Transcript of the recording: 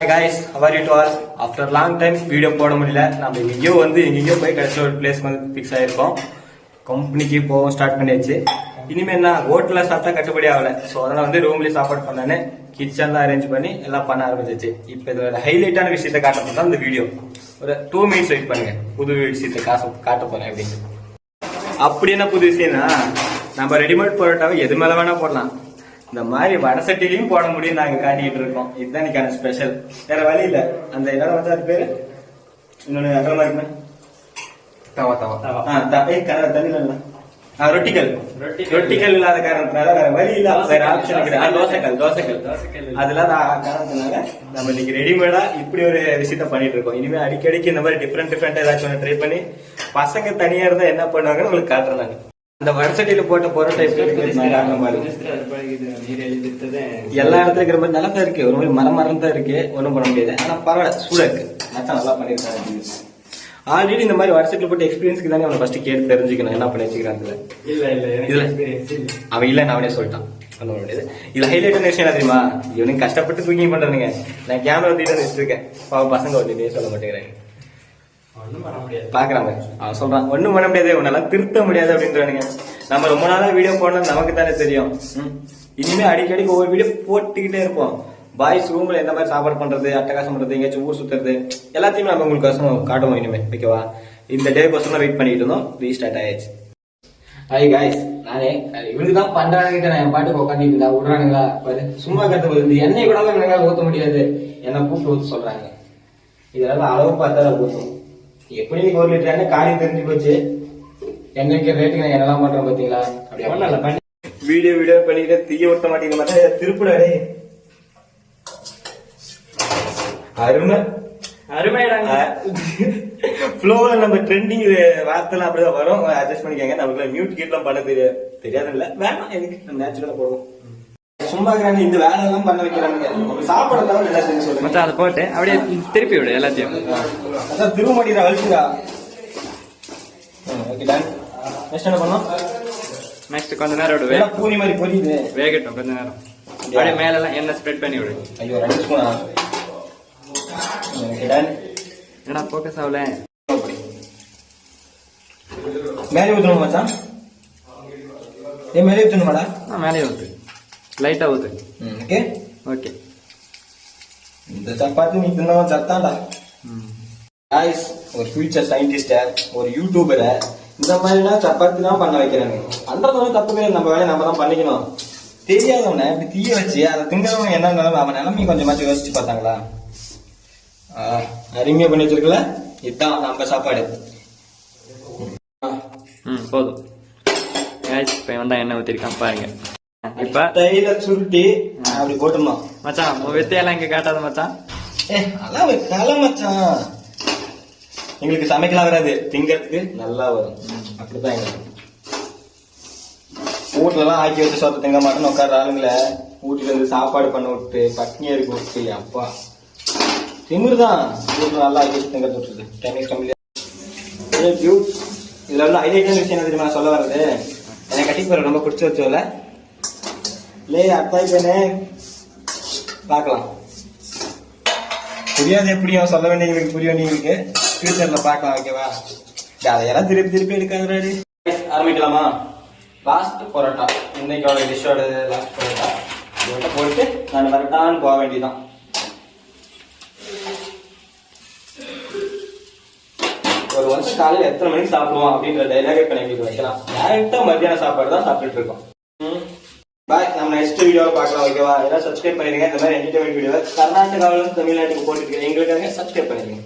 guys, how are you all? After long time video போட முடியல. நம்ம எங்கேயோ போய் கடைசியில் ஒரு பிளேஸ் வந்து ஃபிக்ஸ் ஆயிருக்கோம். கம்பெனிக்கு போவோம் ஸ்டார்ட் பண்ணியாச்சு. இனிமே என்ன ஹோட்டல்ல சாப்பிட்டா கட்டுப்படி ஆகல. ஸோ அதனால வந்து ரூம்லயே சாப்பாடு பண்ணானே கிச்சன்ல அரேஞ்ச் பண்ணி எல்லாம் பண்ண ஆரம்பிச்சிச்சு. இப்போ இதோட ஹைலைட்டான விஷயத்த காட்ட போதான் இந்த வீடியோ. ஒரு 2 மினிட்ஸ் வெயிட் பண்ணுங்க. புது விஷயத்த காட்ட போறேன் அப்படின்னு. அப்படி என்ன புது விஷயம்னா நம்ம ரெடிமேட் பரோட்டாவை எது மேல வேணா போடலாம். இந்த மாதிரி வடசட்டிலையும் போட முடியும் நாங்க காட்டிக்கிட்டு இருக்கோம். இதுதான் இன்னைக்கான ஸ்பெஷல். வேற வழி இல்ல. அந்த என்னடா வச்சா அது பேரு இன்னொன்னு அகலமா இருக்குமே தவா தமிழ் ரொட்டிகள் இல்லாத காரணத்தினால வேற வழி இல்ல. வேற ஆப்ஷன் கிடையாது. தோசைகள் அதெல்லாம் காரணத்தினால நம்ம இன்னைக்கு ரெடிமேடா இப்படி ஒரு விஷயத்த பண்ணிட்டு இருக்கோம். இனிமே அடிக்கடிக்கு இந்த மாதிரி டிஃப்ரெண்ட் ஏதாச்சும் ட்ரை பண்ணி பசங்க தனியா இருந்தா என்ன பண்ணுவாங்கன்னு உங்களுக்கு காட்டுறேன் நாங்க. இந்த வடசட்டியில போட்ட பரோட்டா எல்லா இடத்துல இருக்கிற மாதிரி நல்லா தான் இருக்கு. ஒரு மாதிரி மரம் தான் இருக்கு. ஒன்றும் பண்ண முடியாது. ஆனா பரவாயில்ல, சூடா இருக்கு. மச்சான் நல்லா பண்ணிருக்காங்க. ஆல்ரெடி இந்த மாதிரி வடசட்டில போட்டு எக்ஸ்பீரியன்ஸ்க்கு தானே அவனை ஃபர்ஸ்ட் கேட்டு தெரிஞ்சுக்கணும் என்ன பண்ணி வச்சுக்கிறாங்க. அவன் இல்ல அவனே சொல்லிட்டான். இதுல ஹைலைட்டான விஷயம் என்ன தெரியுமா? இவனுக்கு கஷ்டப்பட்டு குக்கிங் பண்றானுங்க. நான் கேமரா தீட்டு வச்சிருக்கேன். பசங்க வந்து சொல்ல மாட்டேங்கிறாங்க. பாக்குறாங்க. அவன் சொல்றான் ஒண்ணும் பண்ண முடியாது, உன்னால திருத்த முடியாது அப்படின்றானுங்க. நம்ம ரொம்ப நாளா வீடியோ போடணும் நமக்கு தானே தெரியும். இனிமே அடிக்கடி ஒவ்வொரு வீடியோ போட்டுக்கிட்டே இருப்போம். பாய்ஸ் ரூம்ல எந்த மாதிரி சாப்பாடு பண்றது, அட்டகாசம் பண்றது, எங்கேயாச்சும் ஊர் சுத்துறது எல்லாத்தையுமே நம்ம உங்களுக்கு காட்டுவோம் இனிமே. ஓகேவா? இந்த டே கோசம் வெயிட் பண்ணிட்டு இருந்தோம். ரீஸ்டார்ட் ஆயிடுச்சு. ஹாய் காய்ஸ், நானே இவனுக்குதான் பண்றானுங்க. நான் என் பாட்டுக்கு உட்காந்துட்டு இருந்தா விடுறானுங்களா பாரு. சும்மா கருத்து இந்த எண்ணெய் கூட எங்களால ஊத்த முடியாது. என்ன கூப்பிட்டு ஊத்த சொல்றாங்க. இதெல்லாம் அளவு பார்த்தா ஊத்தும். எப்படி 1 லிட்டர் எண்ணெய் காலி தெரிஞ்சு போச்சு. எண்ணெய்க்கு ரேட்டுக்கு நான் என்னெல்லாம் பண்றேன் பாத்தீங்களா? அப்படி வீடியோ பண்ணிட்டு தீய ஊட்ட மாட்டேங்க மாட்டேன். திருப்பிடாடே அருமையாடாங்க. ஃப்ளோல நம்ம ட்ரெண்டிங் வார்த்தைலாம் அப்படிதான் வரும். அட்ஜஸ்ட் பண்ணிக்கங்க. நமக்கு மியூட் கீட்லாம் பண்ண தெரியாது இல்ல. வேணாம், எதுக்கு நேச்சுரலா போடுவோம். சும்மா இந்த வேலை எல்லாம் பண்ண வைக்கிறாங்க. சாப்பாடு தவிர நல்லா செஞ்சு சொல்லுங்க. அதை போட்டு அப்படியே திருப்பி விடு எல்லாத்தையும். அதான் திரும்ப மாட்டேங்கிறா வலிச்சுடா. Okay done. நெக்ஸ்ட் என்ன பண்ணோம்? நெக்ஸ்ட் கொஞ்ச நேரம் விடு. பூரி மாதிரி பொரியுது. வேகட்டும் கொஞ்ச நேரம். அப்படியே மேல எல்லாம் எண்ணெய் ஸ்ப்ரெட் பண்ணி விடு. ஐயோ 2 ஸ்பூனா? Okay done. என்னடா ஃபோக்கஸ் ஆகல. மேலே ஊத்தணும் மச்சான். மேலே ஊத்தணுமாடா? மேலே ஊத்து. லைட்டா ஊத்து. Okay okay. இந்த சப்பாத்தி நீ தின்னவன் சத்தாண்டா. गाइस, ஒரு ஃபியூச்சர் சயின்டிஸ்ட், ஒரு யூடியூபரை இந்த மாதிரிலாம் சப்பாத்தி தான் பண்ண வைக்கிறாங்க. பண்றதும் தப்பு கிடையாது. நம்ம வேலையை நம்ம தான் பண்ணிக்கணும். தெரியாதவனை இப்படி தீய வச்சு அதை திங்கிறவங்க என்ன இருந்தாலும் அவன் நிலைமையை கொஞ்சமாச்சும் யோசிச்சு பார்த்தாங்களா? அருமையா பண்ணி வச்சிருக்கல. இதுதான் நம்ம சாப்பாடு. போதும். இப்ப வந்தா என்ன ஊத்திருக்கான் பாருங்க. இப்ப தைல சுருட்டி அப்படி போட்டுமா மச்சான். வித்தையெல்லாம் இங்க காட்டாத மச்சான். அதான் கலை மச்சான். எங்களுக்கு சமைக்கலாம் வராது, திங்கிறதுக்கு நல்லா வரும். அப்படிதான் எங்களுக்கு வீட்டுல எல்லாம் ஆக்கி வச்சு சொத்த திங்க மாட்டேன்னு உட்கார ஆளுங்களை வீட்டுல இருந்து சாப்பாடு பண்ண விட்டு பட்னியா இருக்கு விட்டு அப்பா திமிருதான். வீட்டுல நல்லா ஆக்கி வச்சு திங்கிறது விட்டுருது. டைமிங் கம்மியா. இதுல வந்து ஹைலைட்டான விஷயம் என்ன தெரியுமா சொல்ல வர்றது? எனக்கு கட்டி போற ரொம்ப பிடிச்ச வச்சோல அத்தாய் பேனே பார்க்கலாம். புரியாது எப்படியும் சொல்ல வேண்டியவங்களுக்கு புரிய வேண்டியவங்களுக்கு ஃபியூச்சர்ல பார்க்கலாம். ஓகேவா? அதையெல்லாம் திருப்பி எடுக்காது. ஆரம்பிக்கலாமா? லாஸ்ட் பரோட்டா. இன்னைக்கோட டிஷ்ஷோட லாஸ்ட் பரோட்டா போட்டு நான் வரட்டான்னு போக வேண்டியதான். ஒரு வருஷம் காலையில் எத்தனை மணிக்கு சாப்பிடுவோம் அப்படின்ற டைலாக இப்ப எங்களுக்கு வைக்கலாம். டேரக்டா மத்தியான சாப்பாடு தான் சாப்பிட்டுட்டு இருக்கோம். பாய், நம்ம நெக்ஸ்ட் வீடியோவை பார்க்கலாம். ஓகேவா? எல்லாம் சப்ஸ்கிரைப் பண்ணிருங்க. இந்த மாதிரி என்டர்டைன்மெண்ட் வீடியோ கர்நாடகாவில தமிழ்நாட்டுக்கு போட்டுருக்கேன். எங்களுக்காக சப்ஸ்கிரைப் பண்ணிருங்க.